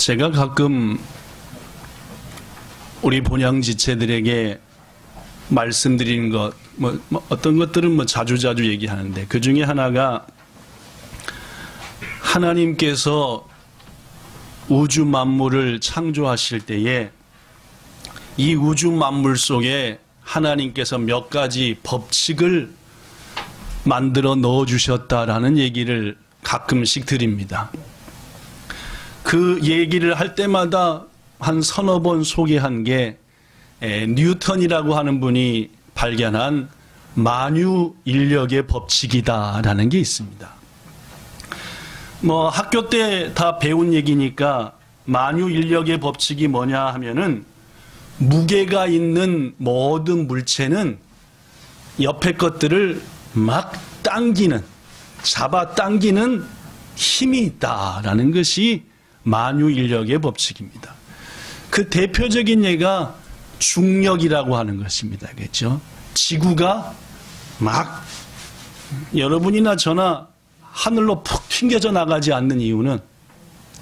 제가 가끔 우리 본향지체들에게 말씀드리는 것, 어떤 것들은 자주자주 얘기하는데, 그 중에 하나가 하나님께서 우주 만물을 창조하실 때에 이 우주 만물 속에 하나님께서 몇 가지 법칙을 만들어 넣어주셨다라는 얘기를 가끔씩 드립니다. 그 얘기를 할 때마다 한 서너 번 소개한 게 뉴턴이라고 하는 분이 발견한 만유인력의 법칙이다라는 게 있습니다. 학교 때 다 배운 얘기니까 만유인력의 법칙이 뭐냐 하면은 무게가 있는 모든 물체는 옆에 것들을 막 당기는, 잡아 당기는 힘이 있다라는 것이 만유인력의 법칙입니다. 그 대표적인 예가 중력이라고 하는 것입니다. 그렇죠? 지구가 막 여러분이나 저나 하늘로 푹 튕겨져 나가지 않는 이유는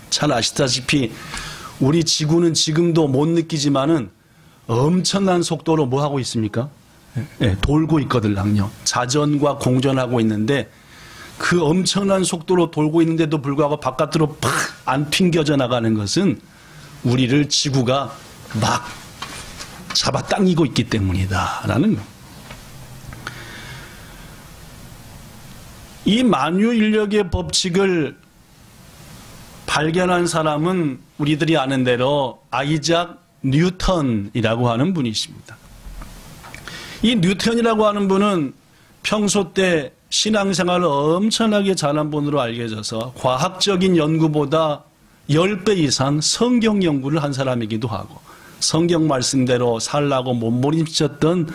잘 아시다시피 우리 지구는 지금도 못 느끼지만은 엄청난 속도로 뭐 하고 있습니까? 돌고 있거든요. 자전과 공전하고 있는데 그 엄청난 속도로 돌고 있는데도 불구하고 바깥으로 팍 안 튕겨져 나가는 것은 우리를 지구가 막 잡아당기고 있기 때문이다라는 거. 이 만유인력의 법칙을 발견한 사람은 우리들이 아는 대로 아이작 뉴턴이라고 하는 분이십니다. 이 뉴턴이라고 하는 분은 평소 때 신앙생활을 엄청나게 잘한 분으로 알려져서 과학적인 연구보다 10배 이상 성경 연구를 한 사람이기도 하고 성경 말씀대로 살라고 몸부림쳤던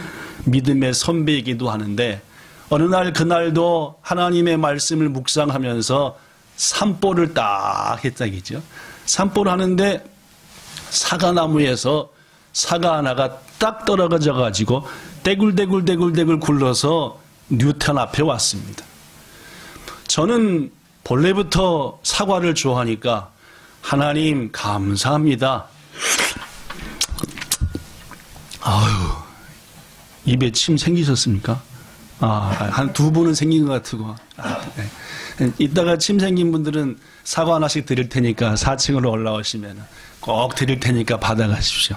믿음의 선배이기도 하는데 어느 날 그날도 하나님의 말씀을 묵상하면서 산보를 딱 했다기죠. 산보를 하는데 사과나무에서 사과 하나가 딱 떨어져 가지고 대굴대굴 굴러서 뉴턴 앞에 왔습니다. 저는 본래부터 사과를 좋아하니까 하나님 감사합니다. 아유, 입에 침 생기셨습니까? 한 두 분은 생긴 것 같고. 네. 이따가 침 생긴 분들은 사과 하나씩 드릴 테니까 4층으로 올라오시면 꼭 드릴 테니까 받아가십시오.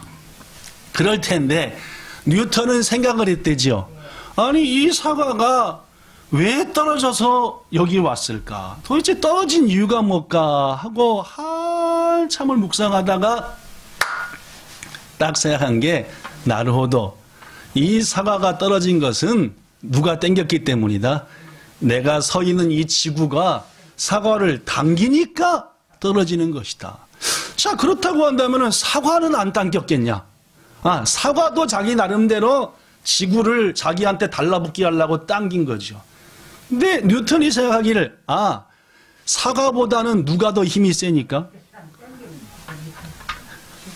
그럴 텐데 뉴턴은 생각을 했대죠. 아니 이 사과가 왜 떨어져서 여기 왔을까? 도대체 떨어진 이유가 뭘까? 하고 한참을 묵상하다가 딱 생각한 게 나르호도 이 사과가 떨어진 것은 누가 땡겼기 때문이다. 내가 서 있는 이 지구가 사과를 당기니까 떨어지는 것이다. 자, 그렇다고 한다면 사과는 안 당겼겠냐? 사과도 자기 나름대로 지구를 자기한테 달라붙게 하려고 당긴 거죠. 근데 뉴턴이 생각하기를 사과보다는 누가 더 힘이 세니까?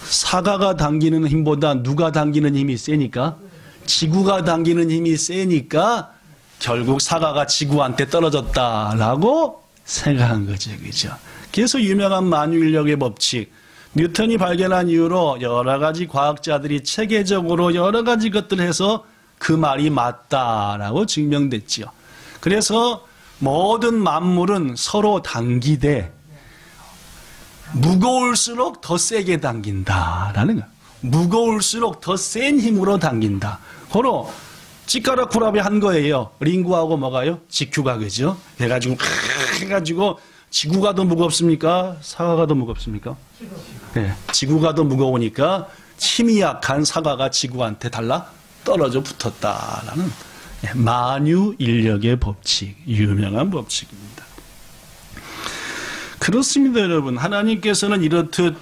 사과가 당기는 힘보다 누가 당기는 힘이 세니까? 지구가 당기는 힘이 세니까 결국 사과가 지구한테 떨어졌다라고 생각한 거죠. 그죠? 그래서 유명한 만유인력의 법칙, 뉴턴이 발견한 이후로 여러 가지 과학자들이 체계적으로 여러 가지 것들을 해서 그 말이 맞다라고 증명됐지요. 그래서 모든 만물은 서로 당기되 무거울수록 더 세게 당긴다라는 거예요. 무거울수록 더 센 힘으로 당긴다. 바로 찌까라쿠라비 한 거예요. 링구하고 뭐가요? 지큐가 그죠? 해가지고 지구가 더 무겁습니까? 사과가 더 무겁습니까? 네, 지구가 더 무거우니까 힘이 약한 사과가 지구한테 달라 떨어져 붙었다라는 만유인력의 법칙, 유명한 법칙입니다. 그렇습니다, 여러분. 하나님께서는 이렇듯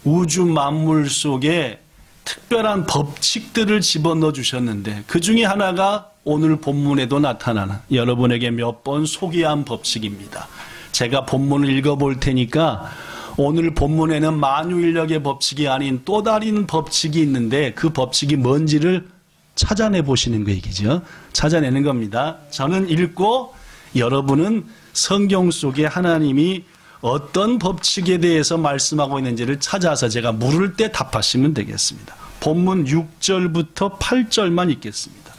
우주 만물 속에 특별한 법칙들을 집어넣어 주셨는데 그 중에 하나가 오늘 본문에도 나타나는 여러분에게 몇 번 소개한 법칙입니다. 제가 본문을 읽어볼 테니까 오늘 본문에는 만유인력의 법칙이 아닌 또 다른 법칙이 있는데 그 법칙이 뭔지를 찾아내 보시는 거 얘기죠. 찾아내는 겁니다. 저는 읽고 여러분은 성경 속에 하나님이 어떤 법칙에 대해서 말씀하고 있는지를 찾아서 제가 물을 때 답하시면 되겠습니다. 본문 6절부터 8절만 읽겠습니다.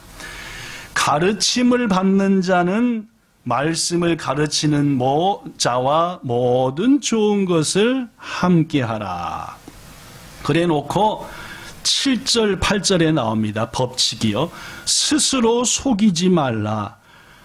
가르침을 받는 자는 말씀을 가르치는 자와 모든 좋은 것을 함께하라. 그래 놓고 7절 8절에 나옵니다. 법칙이요. 스스로 속이지 말라.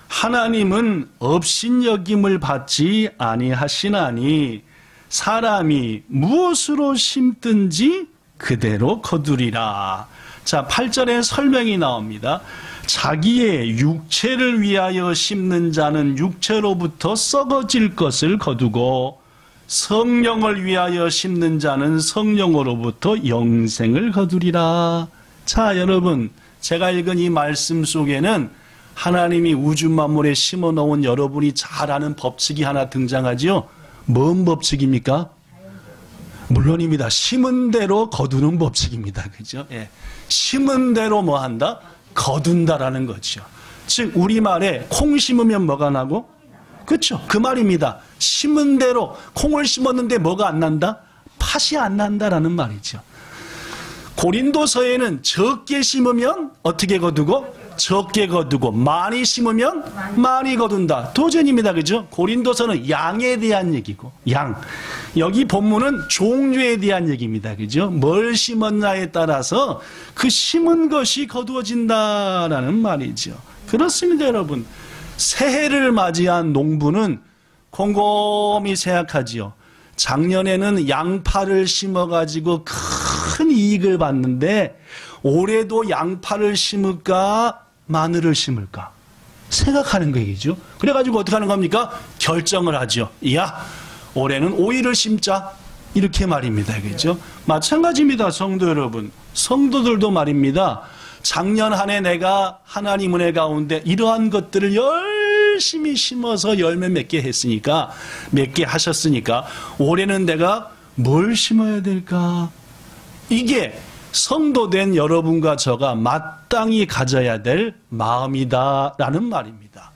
하나님은 업신여김을 받지 아니하시나니 사람이 무엇으로 심든지 그대로 거두리라. 자, 8절에 설명이 나옵니다. 자기의 육체를 위하여 심는 자는 육체로부터 썩어질 것을 거두고 성령을 위하여 심는 자는 성령으로부터 영생을 거두리라. 자, 여러분, 제가 읽은 이 말씀 속에는 하나님이 우주 만물에 심어 놓은 여러분이 잘 아는 법칙이 하나 등장하지요. 뭔 법칙입니까? 물론입니다. 심은 대로 거두는 법칙입니다. 그죠? 예. 심은 대로 뭐 한다? 거둔다라는 거죠. 즉 우리말에 콩 심으면 뭐가 나고? 그렇죠. 그 말입니다. 심은 대로 콩을 심었는데 뭐가 안 난다? 팥이 안 난다라는 말이죠. 고린도서에는 적게 심으면 어떻게 거두고? 적게 거두고 많이 심으면 많이 거둔다. 도전입니다. 그죠? 고린도서는 양에 대한 얘기고 양. 여기 본문은 종류에 대한 얘기입니다. 그죠? 뭘 심었냐에 따라서 그 심은 것이 거두어진다라는 말이죠. 그렇습니다, 여러분. 새해를 맞이한 농부는 곰곰이 생각하지요. 작년에는 양파를 심어가지고 큰 이익을 봤는데 올해도 양파를 심을까 마늘을 심을까 생각하는 거이죠. 그래가지고 어떻게 하는 겁니까? 결정을 하죠. 야, 올해는 오이를 심자. 이렇게 말입니다. 그죠? 마찬가지입니다. 성도 여러분. 성도들도 말입니다. 작년 한 해 내가 하나님 은혜 가운데 이러한 것들을 열심히 심어서 열매 맺게 했으니까, 맺게 하셨으니까 올해는 내가 뭘 심어야 될까? 이게 성도된 여러분과 저가 마땅히 가져야 될 마음이다라는 말입니다.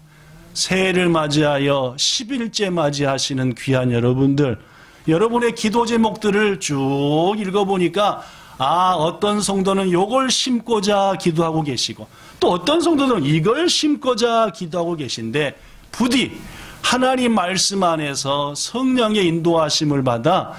새해를 맞이하여 10일째 맞이하시는 귀한 여러분들, 여러분의 기도 제목들을 쭉 읽어보니까 어떤 성도는 이걸 심고자 기도하고 계시고 또 어떤 성도들은 이걸 심고자 기도하고 계신데 부디 하나님 말씀 안에서 성령의 인도하심을 받아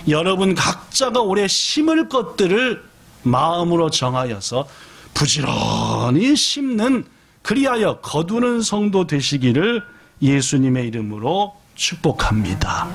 여러분 각자가 올해 심을 것들을 마음으로 정하여서 부지런히 심는, 그리하여 거두는 성도 되시기를 예수님의 이름으로 축복합니다.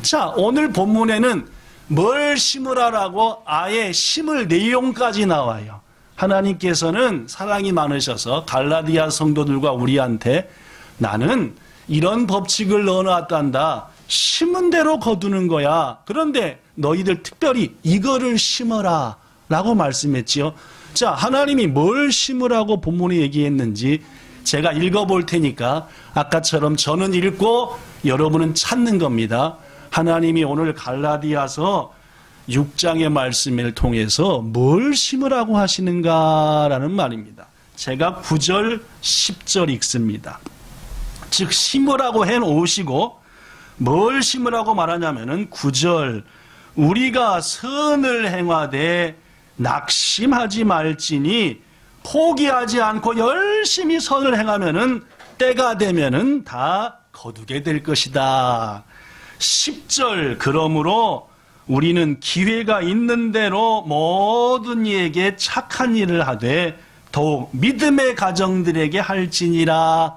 자, 오늘 본문에는 뭘 심으라라고 아예 심을 내용까지 나와요. 하나님께서는 사랑이 많으셔서 갈라디아 성도들과 우리한테 나는 이런 법칙을 넣어놨단다. 심은 대로 거두는 거야. 그런데 너희들 특별히 이거를 심어라 라고 말씀했지요. 자, 하나님이 뭘 심으라고 본문에 얘기했는지 제가 읽어볼 테니까 아까처럼 저는 읽고 여러분은 찾는 겁니다. 하나님이 오늘 갈라디아서 6장의 말씀을 통해서 뭘 심으라고 하시는가라는 말입니다. 제가 9절, 10절 읽습니다. 즉 심으라고 해놓으시고 뭘 심으라고 말하냐면은 9절, 우리가 선을 행하되 낙심하지 말지니 포기하지 않고 열심히 선을 행하면은 때가 되면은 다 거두게 될 것이다. 10절, 그러므로 우리는 기회가 있는 대로 모든 이에게 착한 일을 하되 더욱 믿음의 가정들에게 할지니라.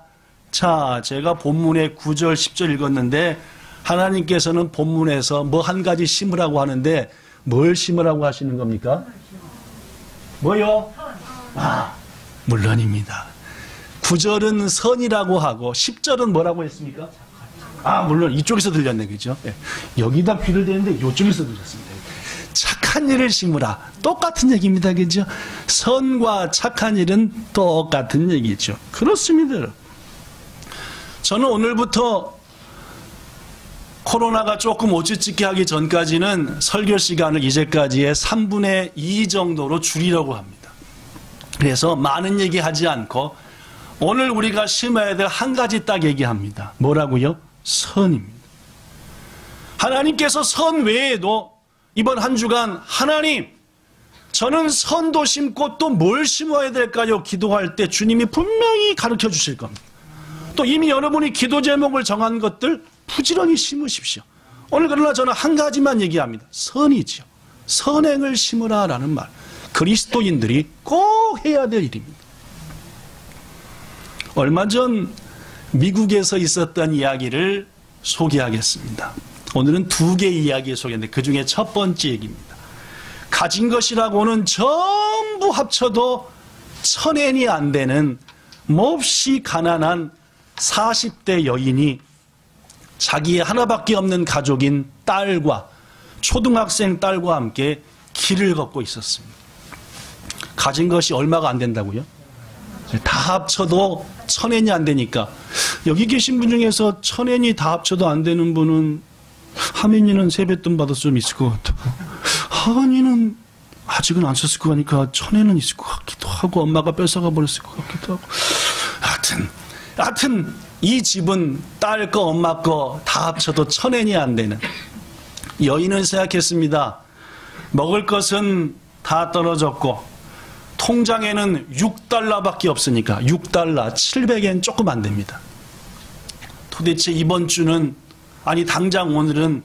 자, 제가 본문에 9절, 10절 읽었는데 하나님께서는 본문에서 뭐 한 가지 심으라고 하는데 뭘 심으라고 하시는 겁니까? 뭐요? 물론입니다. 9절은 선이라고 하고 10절은 뭐라고 했습니까? 물론 이쪽에서 들렸네, 그죠? 예. 여기다 귀를 대는데 이쪽에서 들렸습니다. 착한 일을 심으라. 똑같은 얘기입니다, 그죠? 선과 착한 일은 똑같은 얘기죠. 그렇습니다. 저는 오늘부터 코로나가 조금 오지찍게 하기 전까지는 설교 시간을 이제까지의 3분의 2 정도로 줄이려고 합니다. 그래서 많은 얘기하지 않고 오늘 우리가 심어야 될 한 가지 딱 얘기합니다. 뭐라고요? 선입니다. 하나님께서 선 외에도 이번 한 주간 하나님, 저는 선도 심고 또 뭘 심어야 될까요? 기도할 때 주님이 분명히 가르쳐 주실 겁니다. 또 이미 여러분이 기도 제목을 정한 것들 부지런히 심으십시오. 오늘 그러나 저는 한 가지만 얘기합니다. 선이지요. 선행을 심으라라는 말. 그리스도인들이 꼭 해야 될 일입니다. 얼마 전 미국에서 있었던 이야기를 소개하겠습니다. 오늘은 두 개의 이야기 소개인데 그 중에 첫 번째 얘기입니다. 가진 것이라고는 전부 합쳐도 1000엔이 안 되는 몹시 가난한 40대 여인이 자기의 하나밖에 없는 가족인 딸과 초등학생 딸과 함께 길을 걷고 있었습니다. 가진 것이 얼마가 안 된다고요? 다 합쳐도 1000엔이 안 되니까 여기 계신 분 중에서 1000엔이 다 합쳐도 안 되는 분은 하민이는 세뱃돈 받을 수 있을 것 같고 하은이는 아직은 안 썼을 거 하니까 1000엔은 있을 것 같기도 하고 엄마가 뺏어가 버렸을 것 같기도 하고 하여튼 이 집은 딸 거 엄마 거 다 합쳐도 1000엔이 안 되는 여인은 생각했습니다. 먹을 것은 다 떨어졌고 통장에는 6달러밖에 없으니까 6달러 700엔 조금 안 됩니다. 도대체 이번 주는 아니 당장 오늘은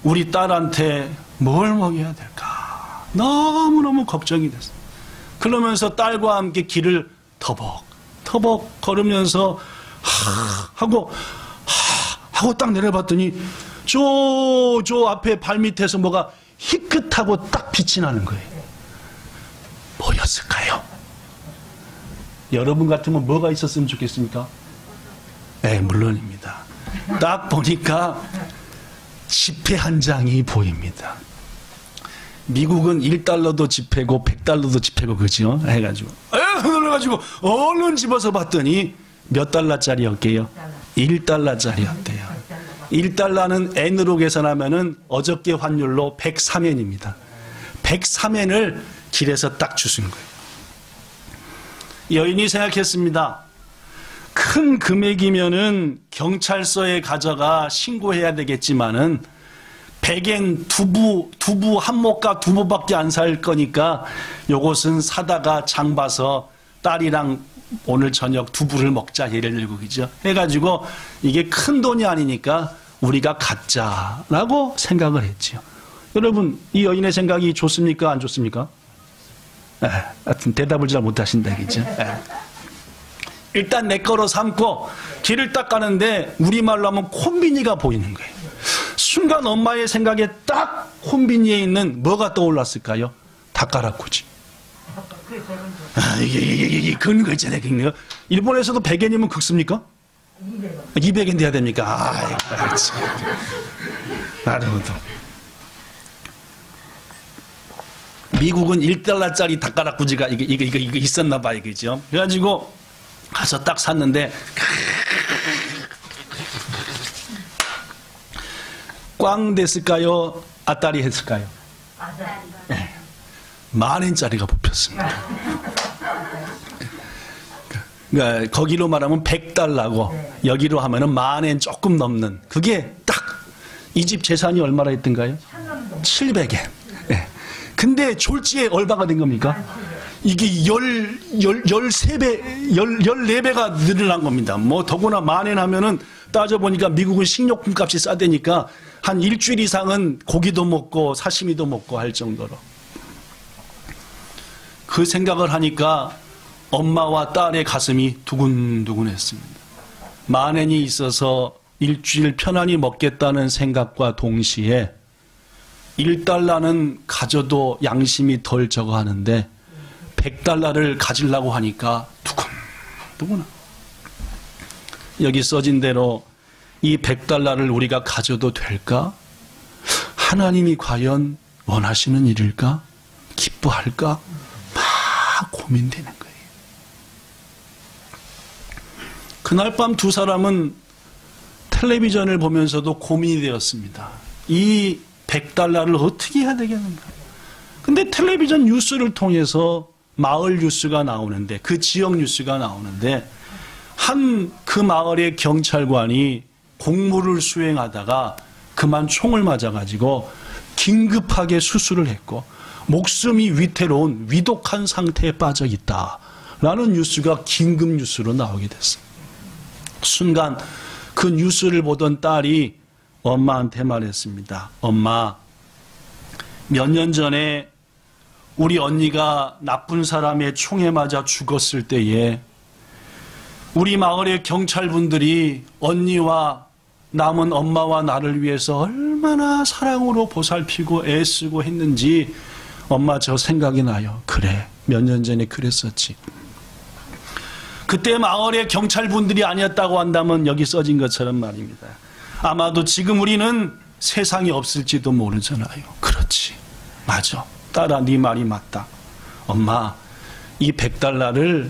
우리 딸한테 뭘 먹여야 될까 너무너무 걱정이 됐어요. 그러면서 딸과 함께 길을 터벅터벅 걸으면서 하고 딱 내려봤더니 저 앞에 발밑에서 뭐가 희끗하고 딱 빛이 나는 거예요. 뭐였을까요? 여러분 같으면 뭐가 있었으면 좋겠습니까? 네, 물론입니다. 딱 보니까 지폐 한 장이 보입니다. 미국은 1달러도 지폐고 100달러도 지폐고 그죠? 해가지고 얼른 집어서 봤더니 몇 달러짜리였게요? 1달러짜리였대요. 1달러는 N으로 계산하면은 어저께 환율로 103엔입니다. 103엔을 길에서 딱 주신 거예요. 여인이 생각했습니다. 큰 금액이면은 경찰서에 가져가 신고해야 되겠지만은 100엔 두부 한 모가 두부밖에 안 살 거니까 요것은 사다가 장 봐서 딸이랑 오늘 저녁 두부를 먹자 예를 들고 그죠? 해가지고 이게 큰 돈이 아니니까 우리가 갖자라고 생각을 했지요. 여러분 이 여인의 생각이 좋습니까? 안 좋습니까? 하여튼 대답을 잘 못하신다 그죠? 일단 내 거로 삼고 길을 딱 가는데 우리말로 하면 콤비니가 보이는 거예요. 순간 엄마의 생각에 딱 콤비니에 있는 뭐가 떠올랐을까요? 닭가락구지. 이게 그런 거 있잖아요. 일본에서도 100엔이면 극습니까? 200엔 돼야 됩니까? 그렇지. 나름도. 미국은 1달러짜리 닭가락구지가 이거 있었나 봐요. 그죠? 그래가지고 가서 딱 샀는데 꽝 됐을까요? 아따리 했을까요? 네. 10,000엔짜리가 뽑혔습니다. 그러니까 거기로 말하면 100달러고 여기로 하면은 10,000엔 조금 넘는 그게 딱 이 집 재산이 얼마나 했던가요? 700엔. 네. 근데 졸지에 얼마가 된 겁니까? 이게 13배, 14배가 늘어난 겁니다. 뭐 더구나 10,000엔 하면은 따져보니까 미국은 식료품 값이 싸대니까 한 일주일 이상은 고기도 먹고 사시미도 먹고 할 정도로. 그 생각을 하니까 엄마와 딸의 가슴이 두근두근했습니다. 10,000엔이 있어서 일주일 편안히 먹겠다는 생각과 동시에 1달러는 가져도 양심이 덜 적어 하는데 100달러를 가지려고 하니까 두근두근. 여기 써진 대로 이 100달러를 우리가 가져도 될까? 하나님이 과연 원하시는 일일까? 기뻐할까? 막 고민되는 거예요. 그날 밤 두 사람은 텔레비전을 보면서도 고민이 되었습니다. 이 100달러를 어떻게 해야 되겠는가? 근데 텔레비전 뉴스를 통해서 마을 뉴스가 나오는데 그 지역 뉴스가 나오는데 그 마을의 경찰관이 공무를 수행하다가 그만 총을 맞아가지고 긴급하게 수술을 했고 목숨이 위태로운 위독한 상태에 빠져 있다라는 뉴스가 긴급 뉴스로 나오게 됐어요. 순간 그 뉴스를 보던 딸이 엄마한테 말했습니다. 엄마, 몇 년 전에 우리 언니가 나쁜 사람의 총에 맞아 죽었을 때에 우리 마을의 경찰분들이 언니와 남은 엄마와 나를 위해서 얼마나 사랑으로 보살피고 애쓰고 했는지 엄마 저 생각이 나요. 그래, 몇 년 전에 그랬었지. 그때 마을의 경찰분들이 아니었다고 한다면 여기 써진 것처럼 말입니다. 아마도 지금 우리는 세상에 없을지도 모르잖아요. 그렇지, 맞아. 딸아, 네 말이 맞다. 엄마, 이 100달러를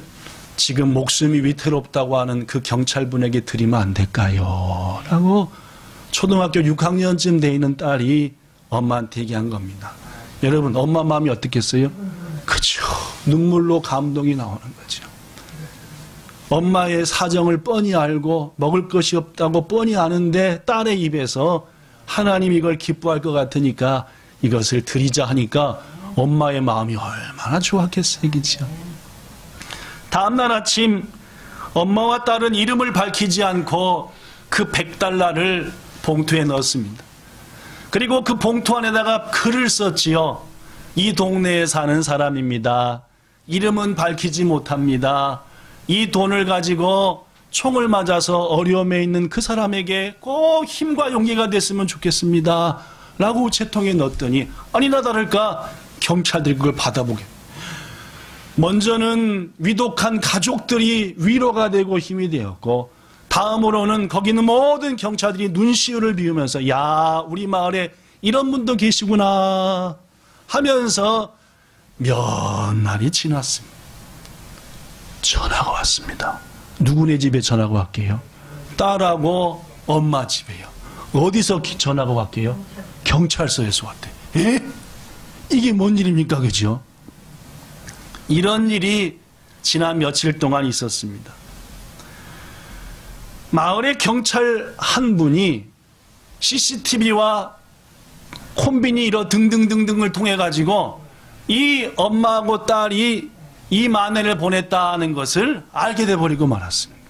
지금 목숨이 위태롭다고 하는 그 경찰분에게 드리면 안 될까요? 라고 초등학교 6학년쯤 돼 있는 딸이 엄마한테 얘기한 겁니다. 여러분, 엄마 마음이 어떻겠어요? 그죠. 눈물로 감동이 나오는 거죠. 엄마의 사정을 뻔히 알고 먹을 것이 없다고 뻔히 아는데 딸의 입에서 하나님 이걸 기뻐할 것 같으니까 이것을 드리자 하니까 엄마의 마음이 얼마나 좋았겠어요. 그죠? 다음날 아침 엄마와 딸은 이름을 밝히지 않고 그 100달러를 봉투에 넣었습니다. 그리고 그 봉투 안에다가 글을 썼지요. 이 동네에 사는 사람입니다. 이름은 밝히지 못합니다. 이 돈을 가지고 총을 맞아서 어려움에 있는 그 사람에게 꼭 힘과 용기가 됐으면 좋겠습니다. 라고 우체통에 넣었더니 아니나 다를까 경찰들이 그걸 받아보게. 먼저는 위독한 가족들이 위로가 되고 힘이 되었고 다음으로는 거기는 모든 경찰들이 눈시울을 비우면서 야, 우리 마을에 이런 분도 계시구나 하면서 몇 날이 지났습니다. 전화가 왔습니다. 누구네 집에 전화가 왔게요? 딸하고 엄마 집에요. 어디서 전화가 왔게요? 경찰서에서 왔대. 에? 이게 뭔 일입니까? 그죠? 이런 일이 지난 며칠 동안 있었습니다. 마을의 경찰 한 분이 CCTV와 콤비니 이런 등등등등을 통해 가지고 이 엄마하고 딸이 이 만회를 보냈다는 것을 알게 돼버리고 말았습니다.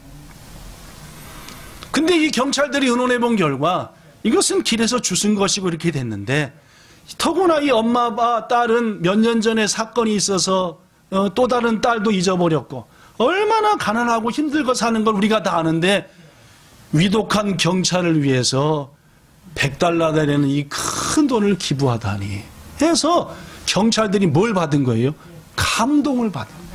근데 이 경찰들이 의논해 본 결과 이것은 길에서 주순 것이고 이렇게 됐는데 더구나 이 엄마와 딸은 몇 년 전에 사건이 있어서 또 다른 딸도 잊어버렸고 얼마나 가난하고 힘들고 사는 걸 우리가 다 아는데 위독한 경찰을 위해서 100달러 되는 이 큰 돈을 기부하다니 해서 경찰들이 뭘 받은 거예요? 감동을 받은 거예요.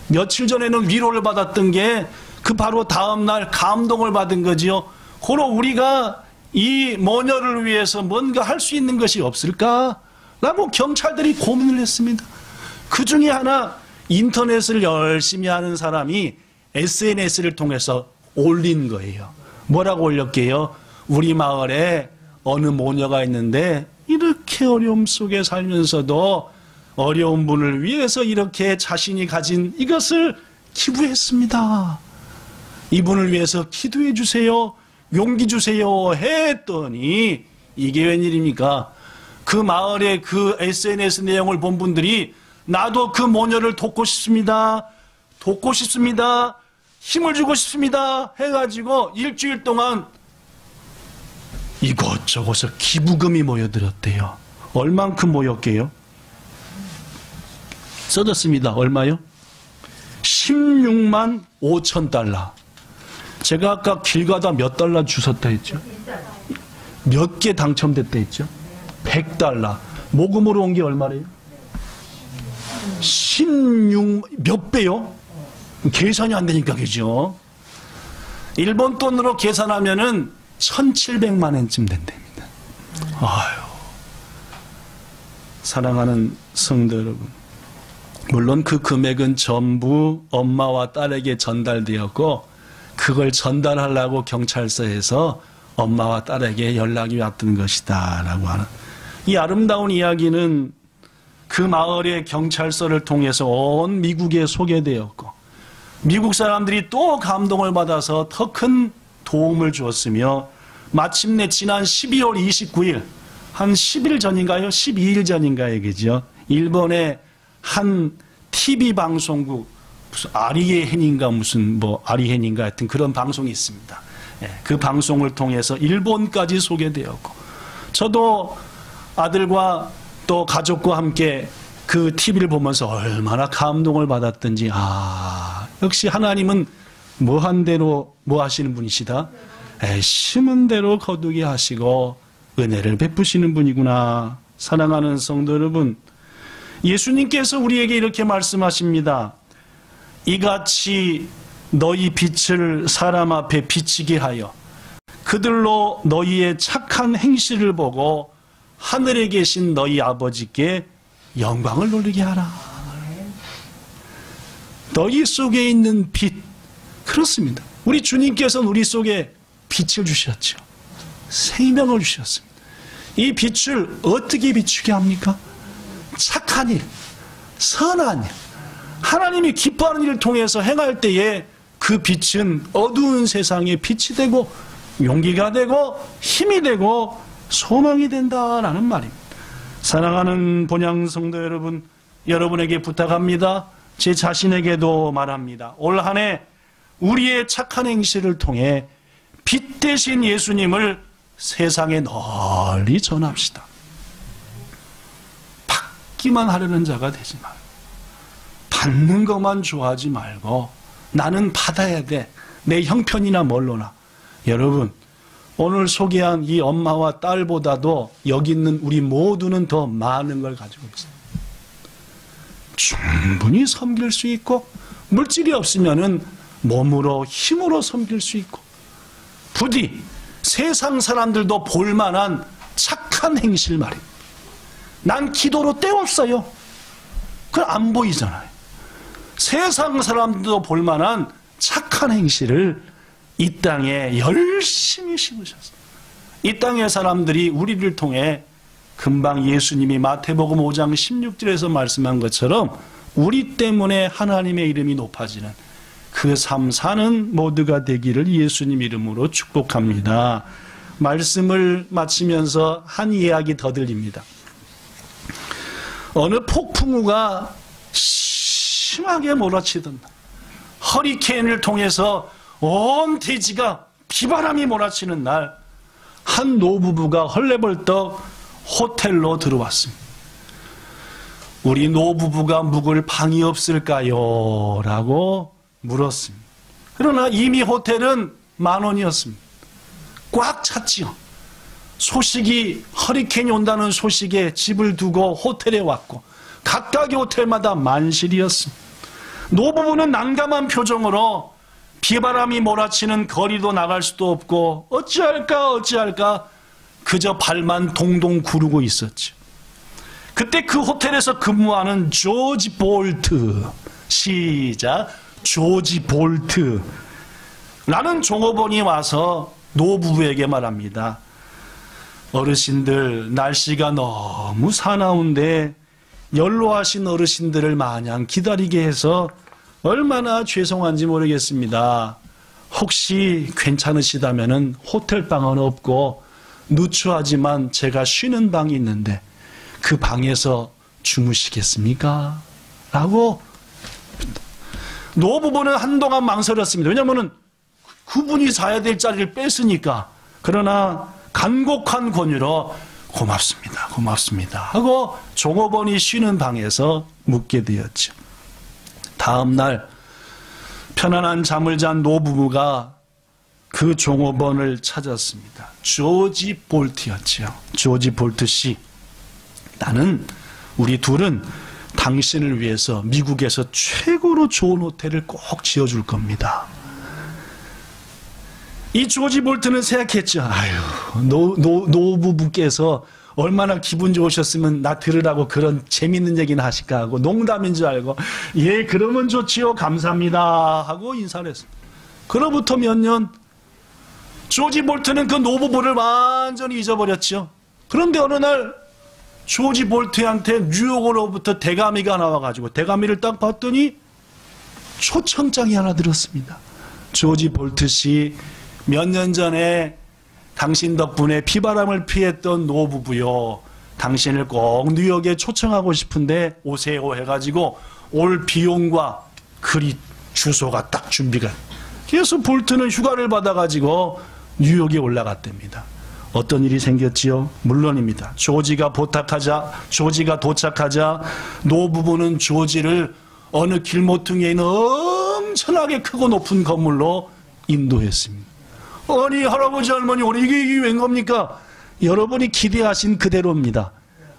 며칠 전에는 위로를 받았던 게 그 바로 다음날 감동을 받은 거지요. 고로 우리가 이 모녀를 위해서 뭔가 할 수 있는 것이 없을까? 라고 경찰들이 고민을 했습니다. 그 중에 하나 인터넷을 열심히 하는 사람이 SNS를 통해서 올린 거예요. 뭐라고 올렸게요? 우리 마을에 어느 모녀가 있는데 이렇게 어려움 속에 살면서도 어려운 분을 위해서 이렇게 자신이 가진 이것을 기부했습니다. 이분을 위해서 기도해 주세요. 용기 주세요. 했더니 이게 웬일입니까? 그 마을의 그 SNS 내용을 본 분들이 나도 그 모녀를 돕고 싶습니다. 돕고 싶습니다. 힘을 주고 싶습니다. 해가지고 일주일 동안 이곳저곳에 기부금이 모여들었대요. 얼만큼 모였게요? 써졌습니다. 얼마요? 16만 5천 달러. 제가 아까 길 가다 몇 달러 주셨다 했죠? 몇 개 당첨됐다 했죠? 100달러. 모금으로 온 게 얼마래요? 몇 배요? 계산이 안 되니까, 그죠? 일본 돈으로 계산하면은 1,700만 원쯤 된답니다. 아유. 사랑하는 성도 여러분. 물론 그 금액은 전부 엄마와 딸에게 전달되었고, 그걸 전달하려고 경찰서에서 엄마와 딸에게 연락이 왔던 것이다 라고 하는 이 아름다운 이야기는 그 마을의 경찰서를 통해서 온 미국에 소개되었고 미국 사람들이 또 감동을 받아서 더 큰 도움을 주었으며 마침내 지난 12월 29일, 한 10일 전인가요? 12일 전인가요? 그죠? 일본의 한 TV 방송국, 무슨 아리에헨인가 무슨 뭐 아리헨인가 하여튼 그런 방송이 있습니다. 그 방송을 통해서 일본까지 소개되었고, 저도 아들과 또 가족과 함께 그 TV를 보면서 얼마나 감동을 받았던지, 역시 하나님은 뭐한 대로 뭐 하시는 분이시다? 심은 대로 거두게 하시고 은혜를 베푸시는 분이구나. 사랑하는 성도 여러분, 예수님께서 우리에게 이렇게 말씀하십니다. 이같이 너희 빛을 사람 앞에 비치게 하여 그들로 너희의 착한 행실을 보고 하늘에 계신 너희 아버지께 영광을 돌리게 하라. 너희 속에 있는 빛, 그렇습니다. 우리 주님께서는 우리 속에 빛을 주셨죠. 생명을 주셨습니다. 이 빛을 어떻게 비추게 합니까? 착한 일, 선한 일, 하나님이 기뻐하는 일을 통해서 행할 때에 그 빛은 어두운 세상에 빛이 되고 용기가 되고 힘이 되고 소망이 된다라는 말입니다. 사랑하는 본향 성도 여러분, 여러분에게 부탁합니다. 제 자신에게도 말합니다. 올 한 해 우리의 착한 행실을 통해 빛 대신 예수님을 세상에 널리 전합시다. 받기만 하려는 자가 되지 말고, 받는 것만 좋아하지 말고, 나는 받아야 돼. 내 형편이나 뭘로나. 여러분, 오늘 소개한 이 엄마와 딸보다도 여기 있는 우리 모두는 더 많은 걸 가지고 있어요. 충분히 섬길 수 있고, 물질이 없으면은 몸으로 힘으로 섬길 수 있고, 부디 세상 사람들도 볼만한 착한 행실 말입니다. 난 기도로 때웠어요. 그건 안 보이잖아요. 세상 사람들도 볼만한 착한 행실을 이 땅에 열심히 심으셨어요. 이 땅의 사람들이 우리를 통해 금방 예수님이 마태복음 5장 16절에서 말씀한 것처럼 우리 때문에 하나님의 이름이 높아지는 그 삶 사는 모두가 되기를 예수님 이름으로 축복합니다. 말씀을 마치면서 한 이야기 더 들립니다. 어느 폭풍우가 심하게 몰아치던 허리케인을 통해서 온 대지가 비바람이 몰아치는 날, 한 노부부가 헐레벌떡 호텔로 들어왔습니다. 우리 노부부가 묵을 방이 없을까요? 라고 물었습니다. 그러나 이미 호텔은 10,000원이었습니다. 꽉 찼지요. 소식이, 허리케인이 온다는 소식에 집을 두고 호텔에 왔고, 각각의 호텔마다 만실이었습니다. 노부부는 난감한 표정으로 비바람이 몰아치는 거리도 나갈 수도 없고 어찌할까 그저 발만 동동 구르고 있었죠. 그때 그 호텔에서 근무하는 조지 볼트, 시작, 조지 볼트 라는 종업원이 와서 노부부에게 말합니다. 어르신들, 날씨가 너무 사나운데 연로하신 어르신들을 마냥 기다리게 해서 얼마나 죄송한지 모르겠습니다. 혹시 괜찮으시다면 호텔방은 없고 누추하지만 제가 쉬는 방이 있는데 그 방에서 주무시겠습니까? 라고. 노부부는 한동안 망설였습니다. 왜냐하면 그분이 자야 될 자리를 뺐으니까. 그러나 간곡한 권유로 고맙습니다 하고 종업원이 쉬는 방에서 묵게 되었죠. 다음 날 편안한 잠을 잔 노부부가 그 종업원을 찾았습니다. 조지 볼트였죠. 조지 볼트 씨, 나는, 우리 둘은 당신을 위해서 미국에서 최고로 좋은 호텔을 꼭 지어줄 겁니다. 이 조지 볼트는 생각했죠. 아유, 노부부께서 얼마나 기분 좋으셨으면 나 들으라고 그런 재밌는 얘기나 하실까 하고 농담인 줄 알고, 예, 그러면 좋지요, 감사합니다 하고 인사를 했습니다. 그로부터 몇 년, 조지 볼트는 그 노부부를 완전히 잊어버렸죠. 그런데 어느 날 조지 볼트한테 뉴욕으로부터 대감이가 나와가지고 대감이를 딱 봤더니 초청장이 하나 들었습니다. 조지 볼트 씨, 몇 년 전에 당신 덕분에 피바람을 피했던 노부부요, 당신을 꼭 뉴욕에 초청하고 싶은데 오세요 해가지고 올 비용과 그리 주소가 딱 준비가. 그래서 볼트는 휴가를 받아가지고 뉴욕에 올라갔답니다. 어떤 일이 생겼지요? 물론입니다. 조지가 도착하자 노부부는 조지를 어느 길모퉁이에 있는 엄청나게 크고 높은 건물로 인도했습니다. 아니 할아버지 할머니 오늘 이게 웬 겁니까? 여러분이 기대하신 그대로입니다.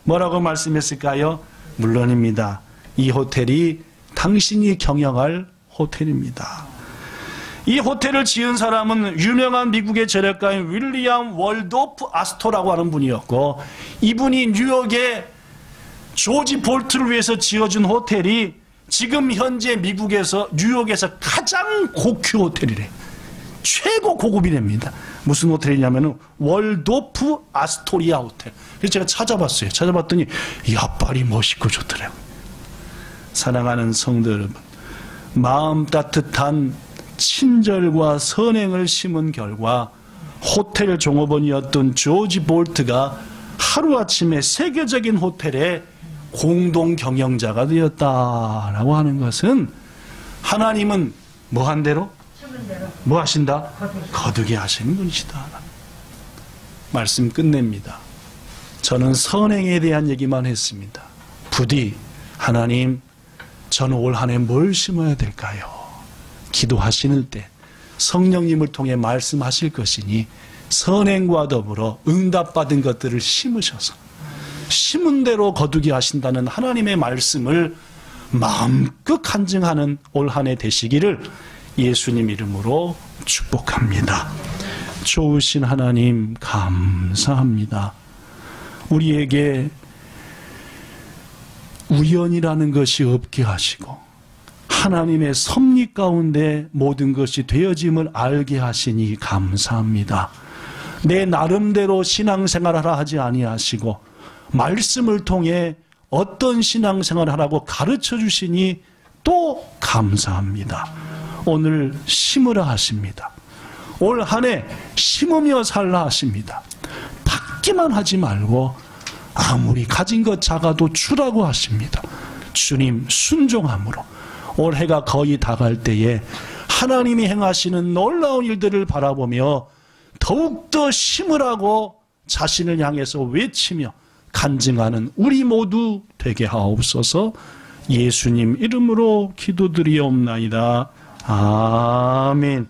뭐라고 말씀했을까요? 물론입니다. 이 호텔이 당신이 경영할 호텔입니다. 이 호텔을 지은 사람은 유명한 미국의 재력가인 윌리엄 월도프 아스토라고 하는 분이었고, 이분이 뉴욕에 조지 볼트를 위해서 지어준 호텔이 지금 현재 미국에서 뉴욕에서 가장 고급 호텔이래. 최고 고급이랍니다. 무슨 호텔이냐면 월도프 아스토리아 호텔. 그래서 제가 찾아봤어요. 찾아봤더니 야빨이 멋있고 좋더라고요. 사랑하는 성도 여러분, 마음 따뜻한 친절과 선행을 심은 결과 호텔 종업원이었던 조지 볼트가 하루아침에 세계적인 호텔의 공동 경영자가 되었다라고 하는 것은, 하나님은 뭐 한 대로? 뭐 하신다? 거두게 하시는 분이시다. 말씀 끝냅니다. 저는 선행에 대한 얘기만 했습니다. 부디 하나님, 저는 올 한 해 뭘 심어야 될까요? 기도하시는 때 성령님을 통해 말씀하실 것이니 선행과 더불어 응답받은 것들을 심으셔서 심은 대로 거두게 하신다는 하나님의 말씀을 마음껏 간증하는 올 한 해 되시기를 예수님 이름으로 축복합니다. 좋으신 하나님 감사합니다. 우리에게 우연이라는 것이 없게 하시고 하나님의 섭리 가운데 모든 것이 되어짐을 알게 하시니 감사합니다. 내 나름대로 신앙생활하라 하지 아니하시고 말씀을 통해 어떤 신앙생활을 하라고 가르쳐 주시니 또 감사합니다. 오늘 심으라 하십니다. 올 한 해 심으며 살라 하십니다. 받기만 하지 말고 아무리 가진 것 작아도 주라고 하십니다. 주님 순종함으로 올 해가 거의 다 갈 때에 하나님이 행하시는 놀라운 일들을 바라보며 더욱더 심으라고 자신을 향해서 외치며 간증하는 우리 모두 되게 하옵소서. 예수님 이름으로 기도드리옵나이다. 아멘.